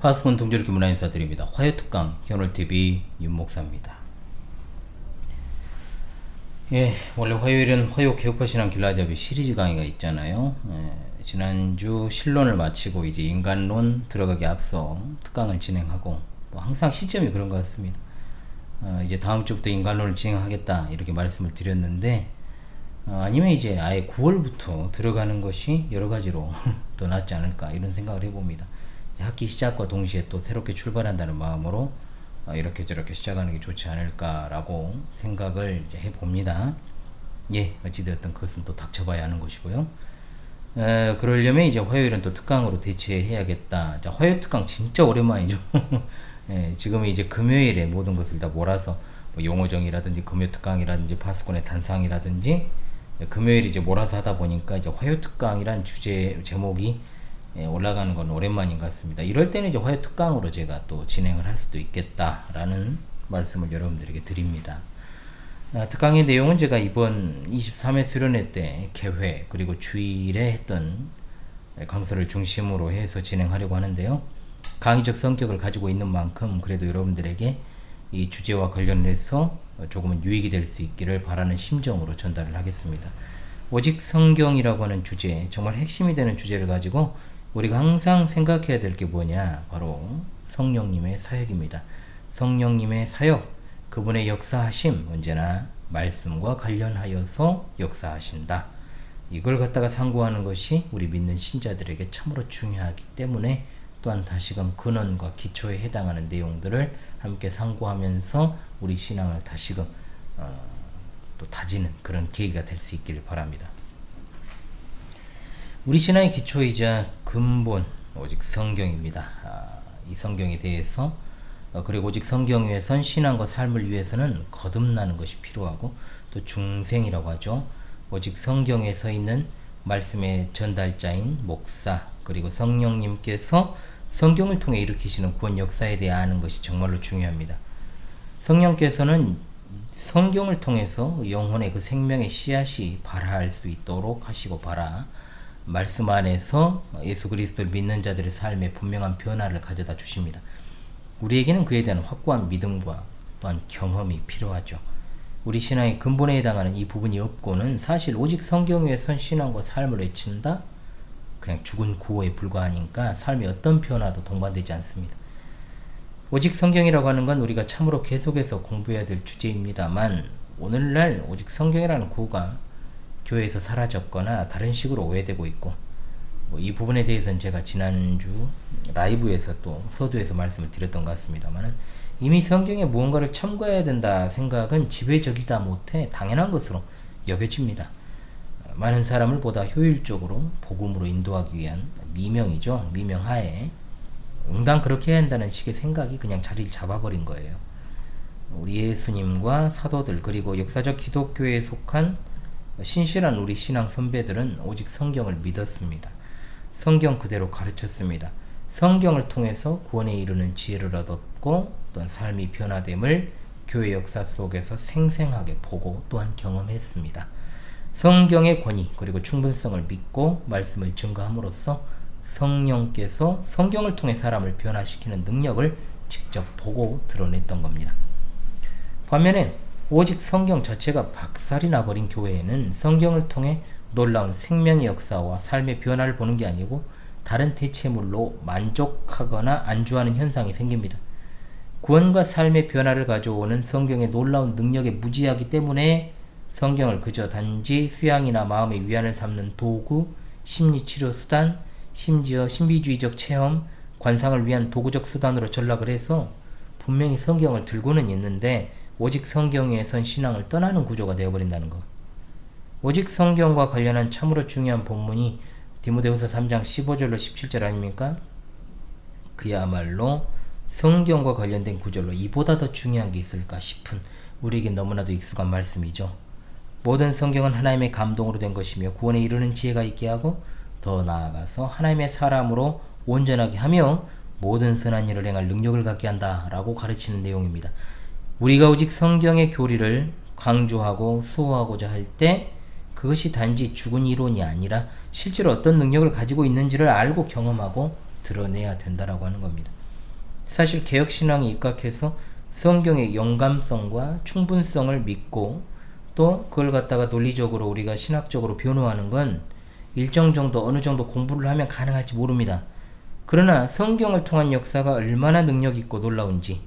파수꾼 동절기 문화 인사드립니다. 화요특강 현월TV 윤목사입니다. 원래 화요일은 화요 개혁파 신앙 길라잡이 시리즈 강의가 있잖아요. 지난주 신론을 마치고 이제 인간론 들어가기 앞서 특강을 진행하고 항상 시점이 그런 것 같습니다. 이제 다음 주부터 인간론을 진행하겠다 이렇게 말씀을 드렸는데 아니면 이제 아예 9월부터 들어가는 것이 여러 가지로 더 낫지 않을까 이런 생각을 해봅니다. 학기 시작과 동시에 또 새롭게 출발한다는 마음으로 이렇게 저렇게 시작하는 게 좋지 않을까라고 생각을 이제 해봅니다. 어찌되었든 그것은 또 닥쳐봐야 하는 것이고요. 그러려면 이제 화요일은 또 특강으로 대체해야겠다. 자, 화요 특강 진짜 오랜만이죠. 지금은 이제 금요일에 모든 것을 다 몰아서 뭐 용어정이라든지 금요 특강이라든지 파수꾼의 단상이라든지 금요일 이제 몰아서 하다 보니까 이제 화요 특강이란 주제 제목이 올라가는 건 오랜만인 것 같습니다. 이럴 때는 이제 화요 특강으로 제가 또 진행을 할 수도 있겠다라는 말씀을 여러분들에게 드립니다. 특강의 내용은 제가 이번 23회 수련회 때 개회 그리고 주일에 했던 강서를 중심으로 해서 진행하려고 하는데요. 강의적 성격을 가지고 있는 만큼 그래도 여러분들에게 이 주제와 관련해서 조금은 유익이 될 수 있기를 바라는 심정으로 전달을 하겠습니다. 오직 성경이라고 하는 주제, 정말 핵심이 되는 주제를 가지고 우리가 항상 생각해야 될 게 뭐냐? 바로 성령님의 사역입니다. 성령님의 사역, 그분의 역사하심, 언제나 말씀과 관련하여서 역사하신다. 이걸 갖다가 상고하는 것이 우리 믿는 신자들에게 참으로 중요하기 때문에 또한 다시금 근원과 기초에 해당하는 내용들을 함께 상고하면서 우리 신앙을 다시금 또 다지는 그런 계기가 될 수 있기를 바랍니다. 우리 신앙의 기초이자 근본 오직 성경입니다. 이 성경에 대해서 그리고 오직 성경 위에 선 신앙과 삶을 위해서는 거듭나는 것이 필요하고 또 중생이라고 하죠. 오직 성경에 서 있는 말씀의 전달자인 목사 그리고 성령님께서 성경을 통해 일으키시는 구원 역사에 대해 아는 것이 정말로 중요합니다. 성령께서는 성경을 통해서 영혼의 그 생명의 씨앗이 발할 수 있도록 하시고 말씀 안에서 예수 그리스도를 믿는 자들의 삶에 분명한 변화를 가져다 주십니다. 우리에게는 그에 대한 확고한 믿음과 또한 경험이 필요하죠. 우리 신앙의 근본에 해당하는 이 부분이 없고는 사실 오직 성경 위에 선 신앙과 삶을 외친다? 그냥 죽은 구호에 불과하니까 삶의 어떤 변화도 동반되지 않습니다. 오직 성경이라고 하는 건 우리가 참으로 계속해서 공부해야 될 주제입니다만 오늘날 오직 성경이라는 구호가 교회에서 사라졌거나 다른 식으로 오해되고 있고 이 부분에 대해서는 제가 지난주 라이브에서 또 서두에서 말씀을 드렸던 것 같습니다만 이미 성경에 무언가를 첨가해야 된다 생각은 지배적이다 못해 당연한 것으로 여겨집니다. 많은 사람을 보다 효율적으로 복음으로 인도하기 위한 미명이죠. 미명하에 응당 그렇게 해야 한다는 식의 생각이 그냥 자리를 잡아버린 거예요. 우리 예수님과 사도들 그리고 역사적 기독교에 속한 신실한 우리 신앙 선배들은 오직 성경을 믿었습니다. 성경 그대로 가르쳤습니다. 성경을 통해서 구원에 이르는 지혜를 얻었고 또한 삶이 변화됨을 교회 역사 속에서 생생하게 보고 또한 경험했습니다. 성경의 권위 그리고 충분성을 믿고 말씀을 증거함으로써 성령께서 성경을 통해 사람을 변화시키는 능력을 직접 보고 드러냈던 겁니다. 반면에 오직 성경 자체가 박살이 나버린 교회에는 성경을 통해 놀라운 생명의 역사와 삶의 변화를 보는 게 아니고 다른 대체물로 만족하거나 안주하는 현상이 생깁니다. 구원과 삶의 변화를 가져오는 성경의 놀라운 능력에 무지하기 때문에 성경을 그저 단지 수양이나 마음의 위안을 삼는 도구, 심리치료 수단, 심지어 신비주의적 체험, 관상을 위한 도구적 수단으로 전락을 해서 분명히 성경을 들고는 있는데 오직 성경 위에 선 신앙을 떠나는 구조가 되어버린다는 것. 오직 성경과 관련한 참으로 중요한 본문이 디모데후서 3장 15절로 17절 아닙니까? 그야말로 성경과 관련된 구절로 이보다 더 중요한 게 있을까 싶은 우리에게 너무나도 익숙한 말씀이죠. 모든 성경은 하나님의 감동으로 된 것이며 구원에 이르는 지혜가 있게 하고 더 나아가서 하나님의 사람으로 온전하게 하며 모든 선한 일을 행할 능력을 갖게 한다라고 가르치는 내용입니다. 우리가 오직 성경의 교리를 강조하고 수호하고자 할 때 그것이 단지 죽은 이론이 아니라 실제로 어떤 능력을 가지고 있는지를 알고 경험하고 드러내야 된다라고 하는 겁니다. 사실 개혁신앙에 입각해서 성경의 영감성과 충분성을 믿고 또 그걸 갖다가 논리적으로 우리가 신학적으로 변호하는 건 일정 정도 어느 정도 공부를 하면 가능할지 모릅니다. 그러나 성경을 통한 역사가 얼마나 능력 있고 놀라운지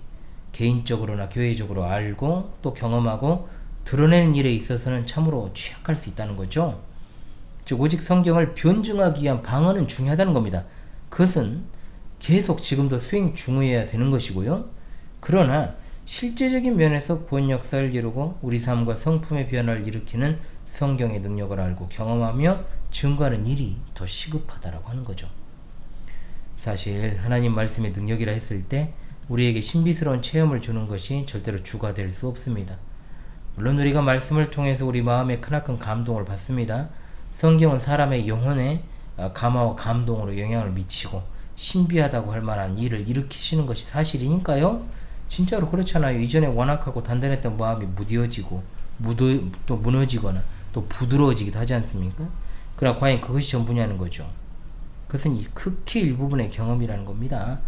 개인적으로나 교회적으로 알고 또 경험하고 드러내는 일에 있어서는 참으로 취약할 수 있다는 거죠. 즉 오직 성경을 변증하기 위한 방언은 중요하다는 겁니다. 그것은 계속 지금도 수행 중해야 되는 것이고요. 그러나 실제적인 면에서 구원 역사를 이루고 우리 삶과 성품의 변화를 일으키는 성경의 능력을 알고 경험하며 증거하는 일이 더 시급하다라고 하는 거죠. 사실 하나님 말씀의 능력이라 했을 때 우리에게 신비스러운 체험을 주는 것이 절대로 주가 될 수 없습니다. 물론 우리가 말씀을 통해서 우리 마음에 크나큰 감동을 받습니다. 성경은 사람의 영혼에 감화와 감동으로 영향을 미치고 신비하다고 할 만한 일을 일으키시는 것이 사실이니까요. 진짜로 그렇잖아요. 이전에 완악하고 단단했던 마음이 무뎌지고 또 무너지거나 또 부드러워지기도 하지 않습니까? 그러나 과연 그것이 전부냐는 거죠. 그것은 극히 일부분의 경험이라는 겁니다.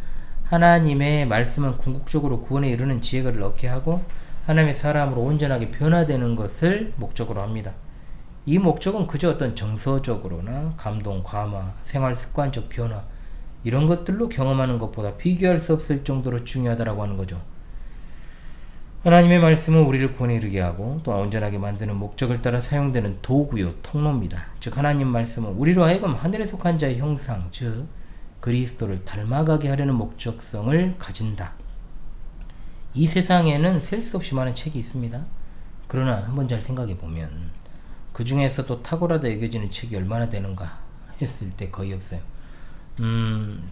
하나님의 말씀은 궁극적으로 구원에 이르는 지혜를 얻게 하고 하나님의 사람으로 온전하게 변화되는 것을 목적으로 합니다. 이 목적은 그저 어떤 정서적으로나 감동, 감화, 생활 습관적 변화 이런 것들로 경험하는 것보다 비교할 수 없을 정도로 중요하다고 하는 거죠. 하나님의 말씀은 우리를 구원에 이르게 하고 또 온전하게 만드는 목적을 따라 사용되는 도구요 통로입니다. 즉 하나님 말씀은 우리로 하여금 하늘에 속한 자의 형상 즉 그리스도를 닮아가게 하려는 목적성을 가진다. 이 세상에는 셀 수 없이 많은 책이 있습니다. 그러나 한번 잘 생각해 보면 그 중에서도 탁월하다 여겨지는 책이 얼마나 되는가 했을 때 거의 없어요.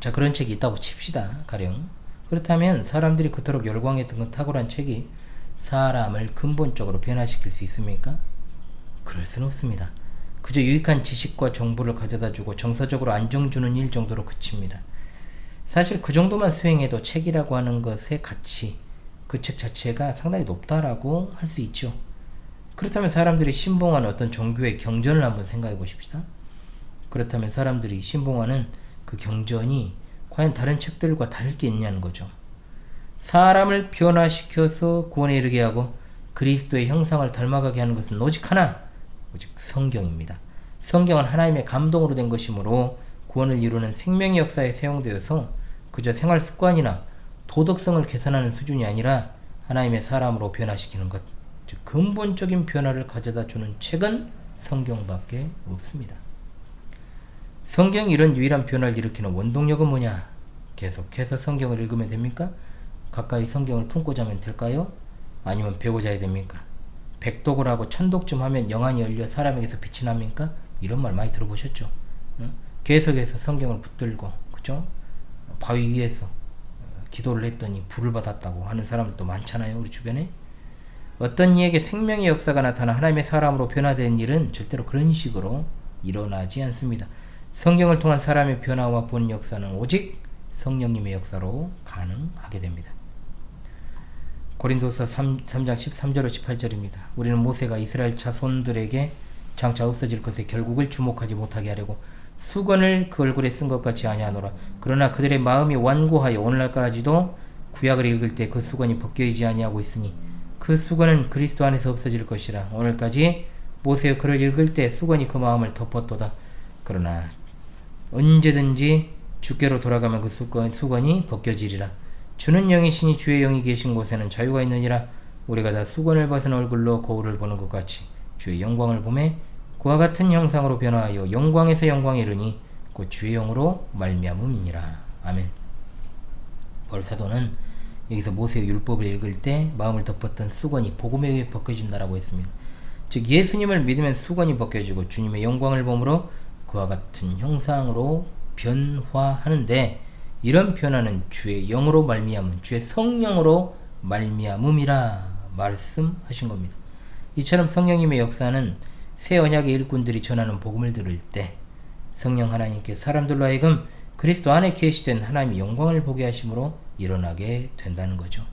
자 그런 책이 있다고 칩시다. 가령 그렇다면 사람들이 그토록 열광했던 그 탁월한 책이 사람을 근본적으로 변화시킬 수 있습니까? 그럴 수는 없습니다. 그저 유익한 지식과 정보를 가져다주고 정서적으로 안정 주는 일 정도로 그칩니다. 사실 그 정도만 수행해도 책이라고 하는 것의 가치, 그 책 자체가 상당히 높다라고 할 수 있죠. 그렇다면 사람들이 신봉하는 어떤 종교의 경전을 한번 생각해 보십시다. 그렇다면 사람들이 신봉하는 그 경전이 과연 다른 책들과 다를 게 있냐는 거죠. 사람을 변화시켜서 구원에 이르게 하고 그리스도의 형상을 닮아가게 하는 것은 오직 하나, 오직 성경입니다. 성경은 하나님의 감동으로 된 것이므로 구원을 이루는 생명의 역사에 사용되어서 그저 생활 습관이나 도덕성을 개선하는 수준이 아니라 하나님의 사람으로 변화시키는 것, 즉 근본적인 변화를 가져다 주는 책은 성경밖에 없습니다. 성경이 이런 유일한 변화를 일으키는 원동력은 뭐냐? 계속해서 성경을 읽으면 됩니까? 가까이 성경을 품고 자면 될까요? 아니면 배우자 해야 됩니까? 백독을 하고 천독 좀 하면 영안이 열려 사람에게서 빛이 납니까? 이런 말 많이 들어보셨죠? 계속해서 성경을 붙들고 그죠? 바위 위에서 기도를 했더니 불을 받았다고 하는 사람들도 많잖아요. 우리 주변에. 어떤 이에게 생명의 역사가 나타나 하나님의 사람으로 변화된 일은 절대로 그런 식으로 일어나지 않습니다. 성경을 통한 사람의 변화와 구원 역사는 오직 성령님의 역사로 가능하게 됩니다. 고린도서 3장 13절로 18절입니다. 우리는 모세가 이스라엘 자손들에게 장차 없어질 것에 결국을 주목하지 못하게 하려고 수건을 그 얼굴에 쓴 것 같이 아니하노라. 그러나 그들의 마음이 완고하여 오늘날까지도 구약을 읽을 때 그 수건이 벗겨지지 아니하고 있으니 그 수건은 그리스도 안에서 없어질 것이라. 오늘까지 모세의 글을 읽을 때 수건이 그 마음을 덮었도다. 그러나 언제든지 주께로 돌아가면 그 수건이 벗겨지리라. 주는 영이시니 주의 영이 계신 곳에는 자유가 있느니라. 우리가 다 수건을 벗은 얼굴로 거울을 보는 것 같이 주의 영광을 보매 그와 같은 형상으로 변화하여 영광에서 영광에 이르니 곧 주의 영으로 말미암음이니라. 아멘. 바울 사도는 여기서 모세의 율법을 읽을 때 마음을 덮었던 수건이 복음에 의해 벗겨진다라고 했습니다. 즉 예수님을 믿으면 수건이 벗겨지고 주님의 영광을 보므로 그와 같은 형상으로 변화하는데 이런 변화는 주의 영으로 말미암은 주의 성령으로 말미암음이라 말씀하신 겁니다. 이처럼 성령님의 역사는 새 언약의 일꾼들이 전하는 복음을 들을 때 성령 하나님께 사람들로 하여금 그리스도 안에 계시된 하나님의 영광을 보게 하심으로 일어나게 된다는 거죠.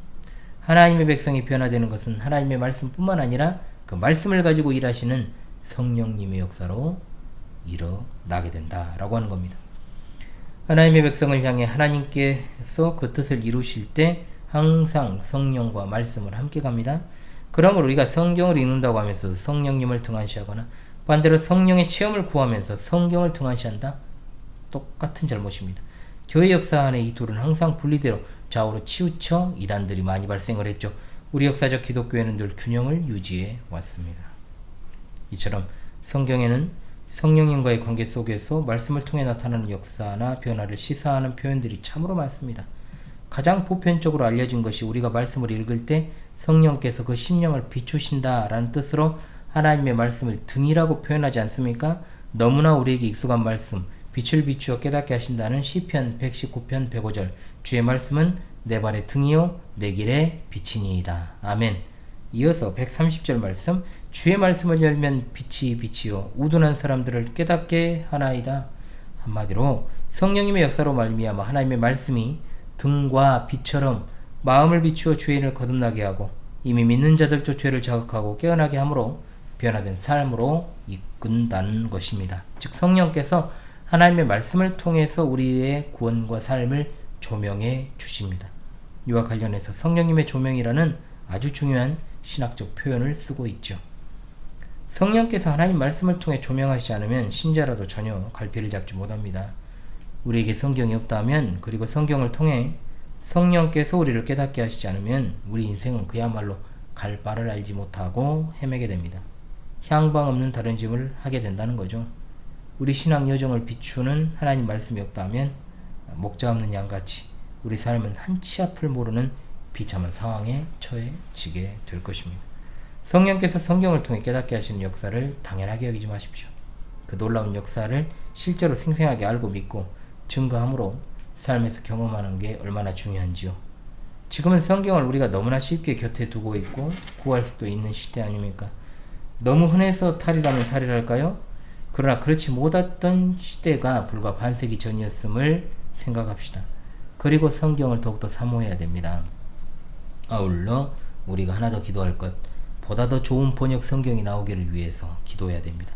하나님의 백성이 변화되는 것은 하나님의 말씀뿐만 아니라 그 말씀을 가지고 일하시는 성령님의 역사로 일어나게 된다라고 하는 겁니다. 하나님의 백성을 향해 하나님께서 그 뜻을 이루실 때 항상 성령과 말씀을 함께 갑니다. 그러므로 우리가 성경을 읽는다고 하면서 성령님을 등한시하거나 반대로 성령의 체험을 구하면서 성경을 등한시한다? 똑같은 잘못입니다. 교회 역사 안에 이 둘은 항상 분리되어 좌우로 치우쳐 이단들이 많이 발생을 했죠. 우리 역사적 기독교회는 늘 균형을 유지해 왔습니다. 이처럼 성경에는 성령님과의 관계 속에서 말씀을 통해 나타나는 역사나 변화를 시사하는 표현들이 참으로 많습니다. 가장 보편적으로 알려진 것이 우리가 말씀을 읽을 때 성령께서 그 심령을 비추신다 라는 뜻으로 하나님의 말씀을 등이라고 표현하지 않습니까? 너무나 우리에게 익숙한 말씀, 빛을 비추어 깨닫게 하신다는 시편 119편 105절, 주의 말씀은 내 발의 등이요 내 길의 빛이니이다. 아멘. 이어서 130절 말씀, 주의 말씀을 열면 빛이 빛이요 우둔한 사람들을 깨닫게 하나이다. 한마디로 성령님의 역사로 말미암아 하나님의 말씀이 등과 빛처럼 마음을 비추어 죄인을 거듭나게 하고 이미 믿는 자들도 죄를 자극하고 깨어나게 함으로 변화된 삶으로 이끈다는 것입니다. 즉 성령께서 하나님의 말씀을 통해서 우리의 구원과 삶을 조명해 주십니다. 이와 관련해서 성령님의 조명이라는 아주 중요한 신학적 표현을 쓰고 있죠. 성령께서 하나님 말씀을 통해 조명하시지 않으면 신자라도 전혀 갈피를 잡지 못합니다. 우리에게 성경이 없다면, 그리고 성경을 통해 성령께서 우리를 깨닫게 하시지 않으면 우리 인생은 그야말로 갈 바를 알지 못하고 헤매게 됩니다. 향방 없는 다른 짐을 하게 된다는 거죠. 우리 신앙 여정을 비추는 하나님 말씀이 없다면 목자 없는 양같이 우리 삶은 한치 앞을 모르는 비참한 상황에 처해지게 될 것입니다. 성령께서 성경을 통해 깨닫게 하시는 역사를 당연하게 여기지 마십시오. 그 놀라운 역사를 실제로 생생하게 알고 믿고 증거함으로 삶에서 경험하는 게 얼마나 중요한지요. 지금은 성경을 우리가 너무나 쉽게 곁에 두고 있고 구할 수도 있는 시대 아닙니까? 너무 흔해서 탈이라면 탈이랄까요? 그러나 그렇지 못했던 시대가 불과 반세기 전이었음을 생각합시다. 그리고 성경을 더욱더 사모해야 됩니다. 아울러 우리가 하나 더 기도할 것, 보다 더 좋은 번역 성경이 나오기를 위해서 기도해야 됩니다.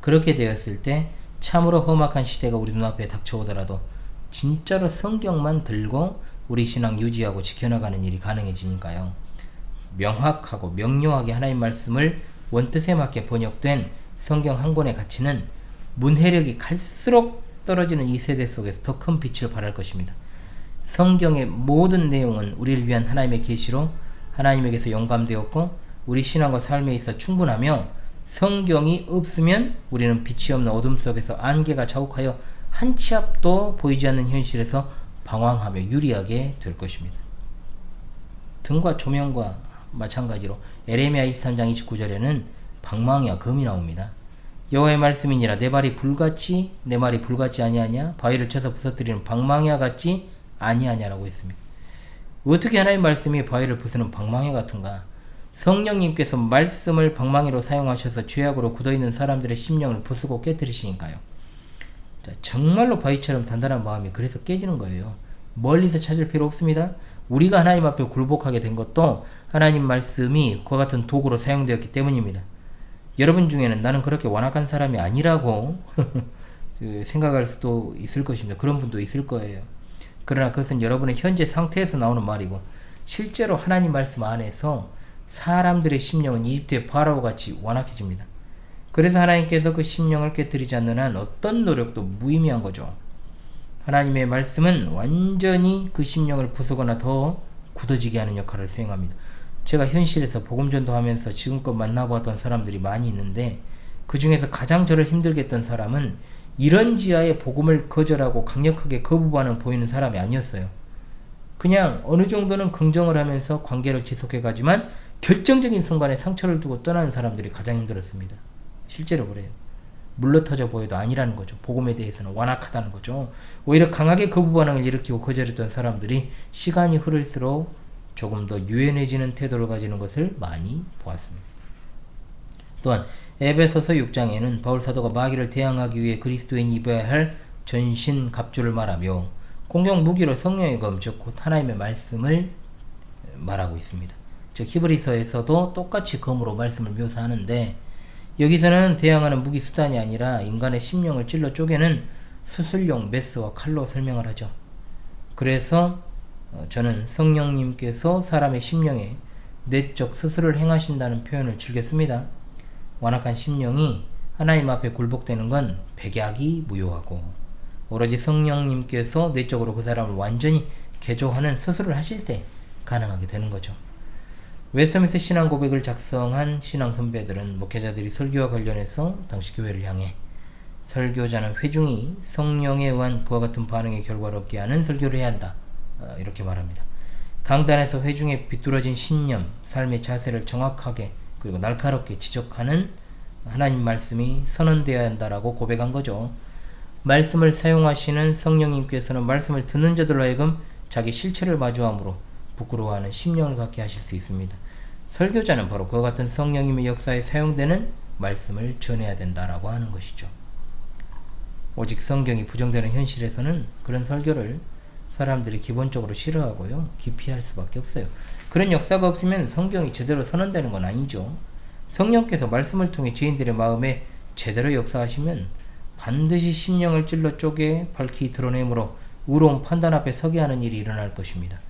그렇게 되었을 때 참으로 험악한 시대가 우리 눈앞에 닥쳐오더라도 진짜로 성경만 들고 우리 신앙 유지하고 지켜나가는 일이 가능해지니까요. 명확하고 명료하게 하나님 말씀을 원뜻에 맞게 번역된 성경 한 권의 가치는 문해력이 갈수록 떨어지는 이 세대 속에서 더 큰 빛을 발할 것입니다. 성경의 모든 내용은 우리를 위한 하나님의 계시로 하나님에게서 영감되었고 우리 신앙과 삶에 있어 충분하며, 성경이 없으면 우리는 빛이 없는 어둠 속에서 안개가 자욱하여 한치 앞도 보이지 않는 현실에서 방황하며 유리하게 될 것입니다. 등과 조명과 마찬가지로 에레미야 23장 29절에는 방망이와 검이 나옵니다. 여호와의 말씀이니라 내 말이 불같이 내 말이 불같지 아니하냐, 바위를 쳐서 부서뜨리는 방망이와 같지 아니하냐라고 했습니다. 어떻게 하나님의 말씀이 바위를 부수는 방망이 같은가? 성령님께서 말씀을 방망이로 사용하셔서 죄악으로 굳어있는 사람들의 심령을 부수고 깨뜨리시니까요. 자, 정말로 바위처럼 단단한 마음이 그래서 깨지는 거예요. 멀리서 찾을 필요 없습니다. 우리가 하나님 앞에 굴복하게 된 것도 하나님 말씀이 그와 같은 도구로 사용되었기 때문입니다. 여러분 중에는 나는 그렇게 완악한 사람이 아니라고 생각할 수도 있을 것입니다. 그런 분도 있을 거예요. 그러나 그것은 여러분의 현재 상태에서 나오는 말이고, 실제로 하나님 말씀 안에서 사람들의 심령은 이집트의 바로와 같이 완악해집니다. 그래서 하나님께서 그 심령을 깨뜨리지 않는 한 어떤 노력도 무의미한 거죠. 하나님의 말씀은 완전히 그 심령을 부수거나 더 굳어지게 하는 역할을 수행합니다. 제가 현실에서 복음 전도하면서 지금껏 만나보았던 사람들이 많이 있는데, 그 중에서 가장 저를 힘들게 했던 사람은 이런 지하에 복음을 거절하고 강력하게 거부반응 보이는 사람이 아니었어요. 그냥 어느 정도는 긍정을 하면서 관계를 지속해가지만 결정적인 순간에 상처를 두고 떠나는 사람들이 가장 힘들었습니다. 실제로 그래요. 물러터져 보여도 아니라는 거죠. 복음에 대해서는 완악하다는 거죠. 오히려 강하게 거부 반응을 일으키고 거절했던 사람들이 시간이 흐를수록 조금 더 유연해지는 태도를 가지는 것을 많이 보았습니다. 또한 에베소서 6장에는 바울 사도가 마귀를 대항하기 위해 그리스도인이 입어야 할 전신 갑주를 말하며 공격 무기로 성령의 검, 즉 곧 하나님의 말씀을 말하고 있습니다. 즉 히브리서에서도 똑같이 검으로 말씀을 묘사하는데, 여기서는 대항하는 무기 수단이 아니라 인간의 심령을 찔러 쪼개는 수술용 메스와 칼로 설명을 하죠. 그래서 저는 성령님께서 사람의 심령에 내적 수술을 행하신다는 표현을 즐겨 씁니다. 완악한 심령이 하나님 앞에 굴복되는 건 백약이 무효하고 오로지 성령님께서 내적으로 그 사람을 완전히 개조하는 수술을 하실 때 가능하게 되는 거죠. 웨스트민스터 신앙 고백을 작성한 신앙 선배들은 목회자들이 설교와 관련해서 당시 교회를 향해 설교자는 회중이 성령에 의한 그와 같은 반응의 결과를 얻게 하는 설교를 해야 한다. 이렇게 말합니다. 강단에서 회중의 비뚤어진 신념, 삶의 자세를 정확하게 그리고 날카롭게 지적하는 하나님 말씀이 선언되어야 한다라고 고백한 거죠. 말씀을 사용하시는 성령님께서는 말씀을 듣는 자들로 하여금 자기 실체를 마주함으로 부끄러워하는 심령을 갖게 하실 수 있습니다. 설교자는 바로 그와 같은 성령님의 역사에 사용되는 말씀을 전해야 된다라고 하는 것이죠. 오직 성경이 부정되는 현실에서는 그런 설교를 사람들이 기본적으로 싫어하고요. 기피할 수밖에 없어요. 그런 역사가 없으면 성경이 제대로 선언되는 건 아니죠. 성령께서 말씀을 통해 죄인들의 마음에 제대로 역사하시면 반드시 심령을 찔러 쪼개 밝히 드러내므로 의로운 판단 앞에 서게 하는 일이 일어날 것입니다.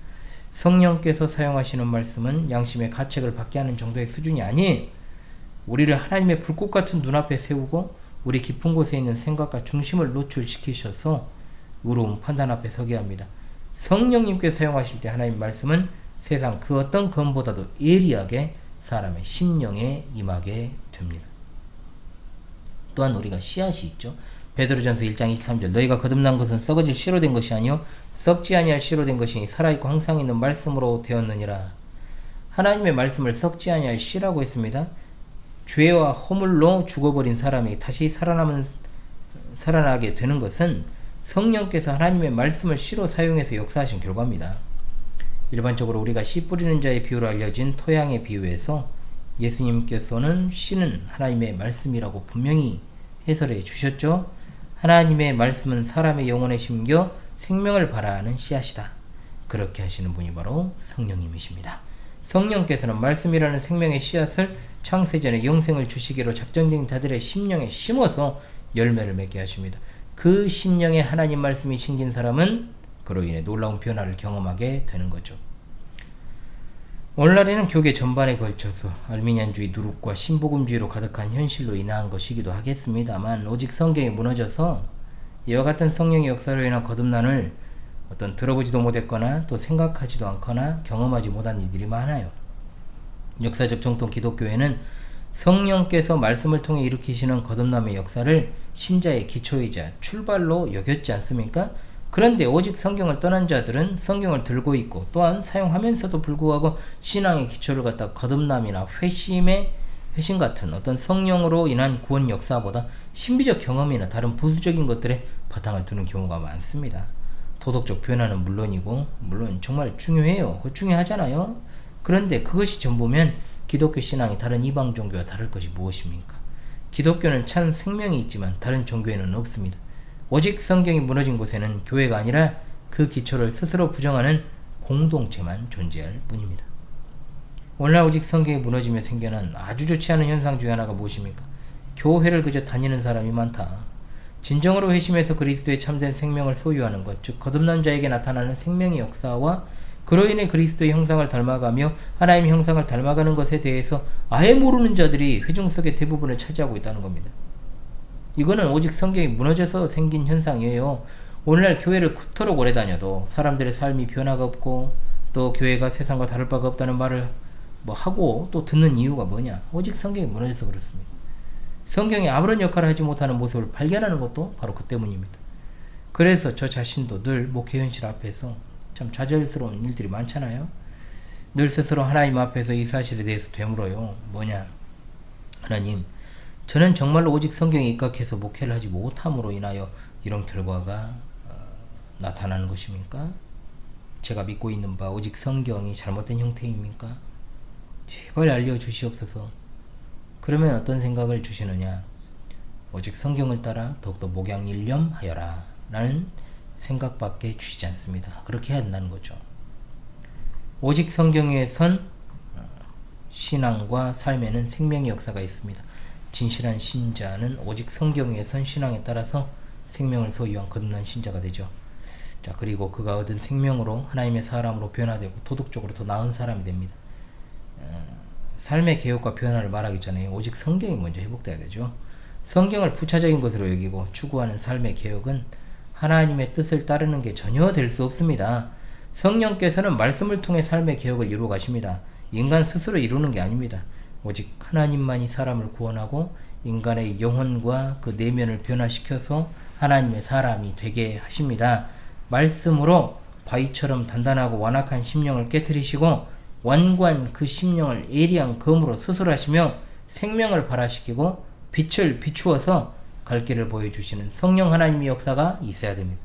성령께서 사용하시는 말씀은 양심의 가책을 받게 하는 정도의 수준이 아니에요. 우리를 하나님의 불꽃 같은 눈앞에 세우고 우리 깊은 곳에 있는 생각과 중심을 노출시키셔서 의로운 판단 앞에 서게 합니다. 성령님께 사용하실 때 하나님 말씀은 세상 그 어떤 검보다도 예리하게 사람의 심령에 임하게 됩니다. 또한 우리가 씨앗이 있죠. 베드로전서 1장 23절 너희가 거듭난 것은 썩어질 씨로 된 것이 아니요 썩지 아니할 씨로 된 것이니 살아있고 항상 있는 말씀으로 되었느니라. 하나님의 말씀을 썩지 아니할 씨라고 했습니다. 죄와 허물로 죽어버린 사람이 다시 살아나게 되는 것은 성령께서 하나님의 말씀을 씨로 사용해서 역사하신 결과입니다. 일반적으로 우리가 씨 뿌리는 자의 비유로 알려진 토양의 비유에서 예수님께서는 씨는 하나님의 말씀이라고 분명히 해설해 주셨죠. 하나님의 말씀은 사람의 영혼에 심겨 생명을 발하는 씨앗이다. 그렇게 하시는 분이 바로 성령님이십니다. 성령께서는 말씀이라는 생명의 씨앗을 창세전에 영생을 주시기로 작정된 자들의 심령에 심어서 열매를 맺게 하십니다. 그 심령에 하나님 말씀이 심긴 사람은 그로 인해 놀라운 변화를 경험하게 되는 거죠. 오늘날에는 교계 전반에 걸쳐서 알미니안주의 누룩과 신복음주의로 가득한 현실로 인한 것이기도 하겠습니다만 오직 성경이 무너져서 이와 같은 성령의 역사로 인한 거듭남을 어떤 들어보지도 못했거나 또 생각하지도 않거나 경험하지 못한 이들이 많아요. 역사적 정통 기독교회는 성령께서 말씀을 통해 일으키시는 거듭남의 역사를 신자의 기초이자 출발로 여겼지 않습니까? 그런데 오직 성경을 떠난 자들은 성경을 들고 있고 또한 사용하면서도 불구하고 신앙의 기초를 갖다 거듭남이나 회심 같은 어떤 성령으로 인한 구원 역사보다 신비적 경험이나 다른 부수적인 것들에 바탕을 두는 경우가 많습니다. 도덕적 변화는 물론이고 물론 정말 중요해요. 그거 중요하잖아요. 그런데 그것이 전부면 기독교 신앙이 다른 이방 종교와 다를 것이 무엇입니까? 기독교는 참 생명이 있지만 다른 종교에는 없습니다. 오직 성경이 무너진 곳에는 교회가 아니라 그 기초를 스스로 부정하는 공동체만 존재할 뿐입니다. 오늘날 오직 성경이 무너지며 생겨난 아주 좋지 않은 현상 중 하나가 무엇입니까? 교회를 그저 다니는 사람이 많다. 진정으로 회심해서 그리스도의 참된 생명을 소유하는 것, 즉 거듭난 자에게 나타나는 생명의 역사와 그로 인해 그리스도의 형상을 닮아가며 하나님의 형상을 닮아가는 것에 대해서 아예 모르는 자들이 회중 속의 대부분을 차지하고 있다는 겁니다. 이거는 오직 성경이 무너져서 생긴 현상이에요. 오늘날 교회를 그토록 오래 다녀도 사람들의 삶이 변화가 없고 또 교회가 세상과 다를 바가 없다는 말을 하고 또 듣는 이유가 뭐냐? 오직 성경이 무너져서 그렇습니다. 성경이 아무런 역할을 하지 못하는 모습을 발견하는 것도 바로 그 때문입니다. 그래서 저 자신도 늘 목회 현실 앞에서 참 좌절스러운 일들이 많잖아요. 늘 스스로 하나님 앞에서 이 사실에 대해서 되물어요. 뭐냐? 하나님, 저는 정말로 오직 성경에 입각해서 목회를 하지 못함으로 인하여 이런 결과가 나타나는 것입니까? 제가 믿고 있는 바 오직 성경이 잘못된 형태입니까? 제발 알려주시옵소서. 그러면 어떤 생각을 주시느냐? 오직 성경을 따라 더욱더 목양일념하여라 라는 생각밖에 주시지 않습니다. 그렇게 해야 한다는 거죠. 오직 성경 위에 선 신앙과 삶에는 생명의 역사가 있습니다. 진실한 신자는 오직 성경 위에 선 신앙에 따라서 생명을 소유한 거듭난 신자가 되죠. 자, 그리고 그가 얻은 생명으로 하나님의 사람으로 변화되고 도덕적으로 더 나은 사람이 됩니다. 삶의 개혁과 변화를 말하기 전에 오직 성경이 먼저 회복돼야 되죠. 성경을 부차적인 것으로 여기고 추구하는 삶의 개혁은 하나님의 뜻을 따르는 게 전혀 될 수 없습니다. 성령께서는 말씀을 통해 삶의 개혁을 이루어 가십니다. 인간 스스로 이루는 게 아닙니다. 오직 하나님만이 사람을 구원하고 인간의 영혼과 그 내면을 변화시켜서 하나님의 사람이 되게 하십니다. 말씀으로 바위처럼 단단하고 완악한 심령을 깨뜨리시고 완고한 그 심령을 예리한 검으로 수술하시며 생명을 발화시키고 빛을 비추어서 갈 길을 보여주시는 성령 하나님의 역사가 있어야 됩니다.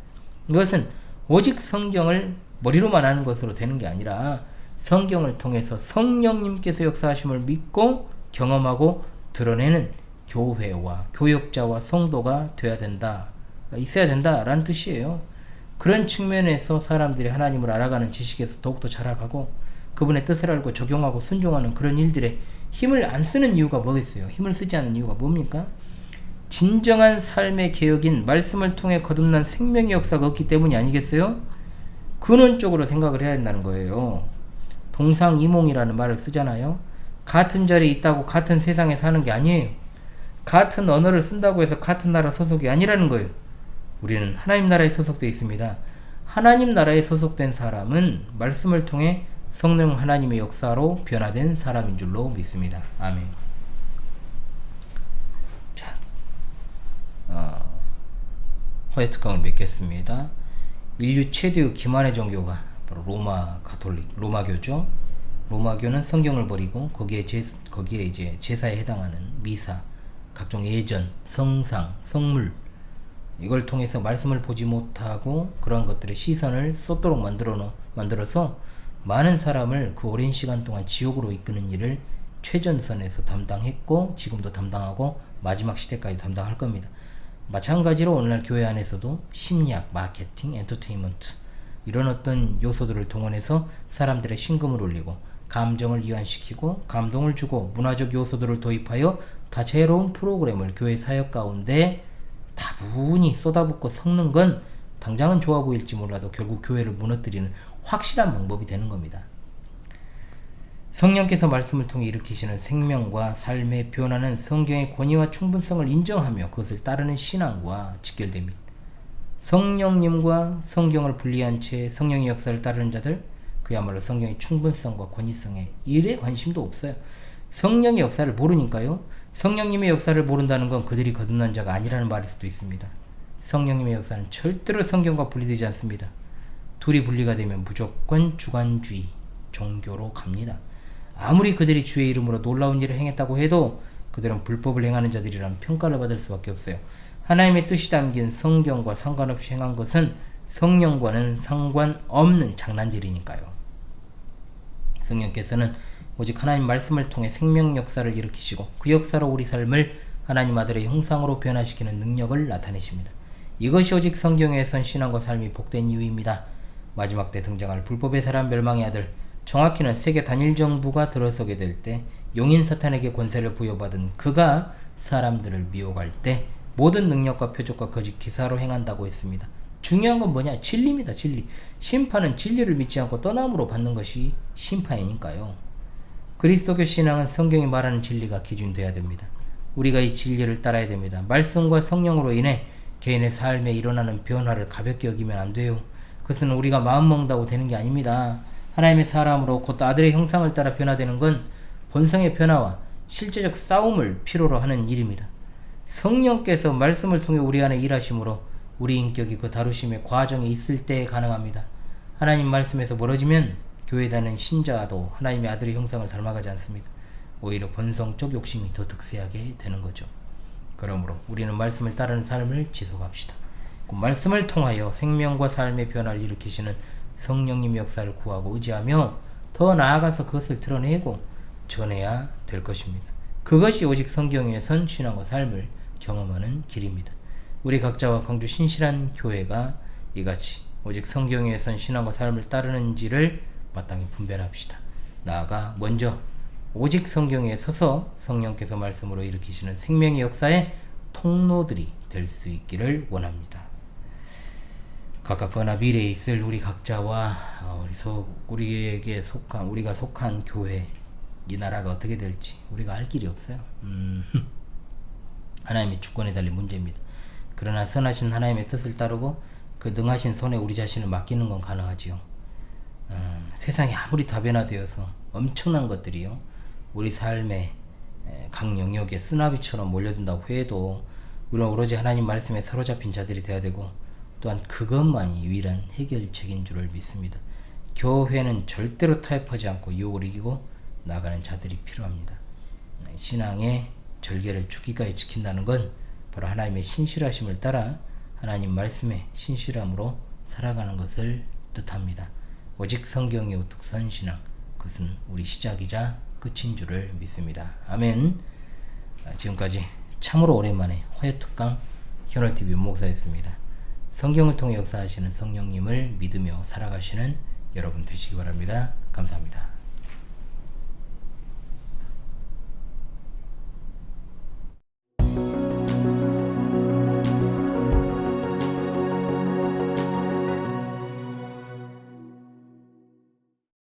이것은 오직 성경을 머리로만 하는 것으로 되는 게 아니라 성경을 통해서 성령님께서 역사하심을 믿고 경험하고 드러내는 교회와 교역자와 성도가 돼야 된다, 있어야 된다라는 뜻이에요. 그런 측면에서 사람들이 하나님을 알아가는 지식에서 더욱더 자라가고 그분의 뜻을 알고 적용하고 순종하는 그런 일들에 힘을 안 쓰는 이유가 뭐겠어요? 힘을 쓰지 않는 이유가 뭡니까? 진정한 삶의 개혁인 말씀을 통해 거듭난 생명의 역사가 없기 때문이 아니겠어요? 근원적으로 생각을 해야 된다는 거예요. 동상이몽이라는 말을 쓰잖아요. 같은 자리에 있다고 같은 세상에 사는 게 아니에요. 같은 언어를 쓴다고 해서 같은 나라 소속이 아니라는 거예요. 우리는 하나님 나라에 소속되어 있습니다. 하나님 나라에 소속된 사람은 말씀을 통해 성령 하나님의 역사로 변화된 사람인 줄로 믿습니다. 아멘. 자, 화해 특강을 맺겠습니다. 인류 최대의 기만의 종교가 바로 로마교죠. 로마교는 성경을 버리고 거기에 이제 제사에 해당하는 미사, 각종 예전, 성상, 성물 이걸 통해서 말씀을 보지 못하고 그러한 것들의 시선을 쏟도록 만들어서 많은 사람을 그 오랜 시간 동안 지옥으로 이끄는 일을 최전선에서 담당했고 지금도 담당하고 마지막 시대까지 담당할 겁니다. 마찬가지로 오늘날 교회 안에서도 심리학, 마케팅, 엔터테인먼트 이런 어떤 요소들을 동원해서 사람들의 심금을 울리고 감정을 이완시키고 감동을 주고 문화적 요소들을 도입하여 다채로운 프로그램을 교회 사역 가운데 다분히 쏟아붓고 섞는 건 당장은 좋아 보일지 몰라도 결국 교회를 무너뜨리는 확실한 방법이 되는 겁니다. 성령께서 말씀을 통해 일으키시는 생명과 삶의 변화는 성경의 권위와 충분성을 인정하며 그것을 따르는 신앙과 직결됩니다. 성령님과 성경을 분리한 채 성령의 역사를 따르는 자들, 그야말로 성경의 충분성과 권위성에 일에 관심도 없어요. 성령의 역사를 모르니까요. 성령님의 역사를 모른다는 건 그들이 거듭난 자가 아니라는 말일 수도 있습니다. 성령님의 역사는 절대로 성경과 분리되지 않습니다. 둘이 분리가 되면 무조건 주관주의, 종교로 갑니다. 아무리 그들이 주의 이름으로 놀라운 일을 행했다고 해도 그들은 불법을 행하는 자들이라는 평가를 받을 수밖에 없어요. 하나님의 뜻이 담긴 성경과 상관없이 행한 것은 성령과는 상관없는 장난질이니까요. 성령께서는 오직 하나님 말씀을 통해 생명 역사를 일으키시고 그 역사로 우리 삶을 하나님 아들의 형상으로 변화시키는 능력을 나타내십니다. 이것이 오직 성경에선 신앙과 삶이 복된 이유입니다. 마지막 때 등장할 불법의 사람 멸망의 아들, 정확히는 세계 단일 정부가 들어서게 될 때 용인 사탄에게 권세를 부여받은 그가 사람들을 미혹할 때 모든 능력과 표적과 거짓 기사로 행한다고 했습니다. 중요한 건 뭐냐? 진리입니다. 진리. 심판은 진리를 믿지 않고 떠남으로 받는 것이 심판이니까요. 그리스도교 신앙은 성경이 말하는 진리가 기준돼야 됩니다. 우리가 이 진리를 따라야 됩니다. 말씀과 성령으로 인해 개인의 삶에 일어나는 변화를 가볍게 여기면 안 돼요. 그것은 우리가 마음먹는다고 되는 게 아닙니다. 하나님의 사람으로 곧 아들의 형상을 따라 변화되는 건 본성의 변화와 실제적 싸움을 필요로 하는 일입니다. 성령께서 말씀을 통해 우리 안에 일하심으로 우리 인격이 그 다루심의 과정에 있을 때 가능합니다. 하나님 말씀에서 멀어지면 교회 다니는 신자도 하나님의 아들의 형상을 닮아가지 않습니다. 오히려 본성적 욕심이 더 득세하게 되는 거죠. 그러므로 우리는 말씀을 따르는 삶을 지속합시다. 그 말씀을 통하여 생명과 삶의 변화를 일으키시는 성령님 역사를 구하고 의지하며 더 나아가서 그것을 드러내고 전해야 될 것입니다. 그것이 오직 성경에선 신앙과 삶을 경험하는 길입니다. 우리 각자와 강주 신실한 교회가 이같이 오직 성경에선 신앙과 삶을 따르는지를 마땅히 분별합시다. 나아가 먼저 오직 성경에 서서 성령께서 말씀으로 일으키시는 생명의 역사의 통로들이 될 수 있기를 원합니다. 가깝거나 미래에 있을 우리 각자와 우리가 속한 교회, 이 나라가 어떻게 될지 우리가 알 길이 없어요. 하나님의 주권에 달린 문제입니다. 그러나 선하신 하나님의 뜻을 따르고 그 능하신 손에 우리 자신을 맡기는 건 가능하지요. 세상이 아무리 다변화되어서 엄청난 것들이요, 우리 삶의 각 영역에 쓰나미처럼 몰려든다고 해도 우리는 오로지 하나님 말씀에 사로잡힌 자들이 되어야 되고, 또한 그것만이 유일한 해결책인 줄을 믿습니다. 교회는 절대로 타협하지 않고 유혹을 이기고 나가는 자들이 필요합니다. 신앙의 절개를 죽기까지 지킨다는 건 바로 하나님의 신실하심을 따라 하나님 말씀에 신실함으로 살아가는 것을 뜻합니다. 오직 성경이 우뚝 선 신앙, 그것은 우리 시작이자 끝인 줄을 믿습니다. 아멘. 지금까지 참으로 오랜만에 화요특강 현월TV 윤목사였습니다. 성경을 통해 역사하시는 성령님을 믿으며 살아가시는 여러분 되시기 바랍니다. 감사합니다.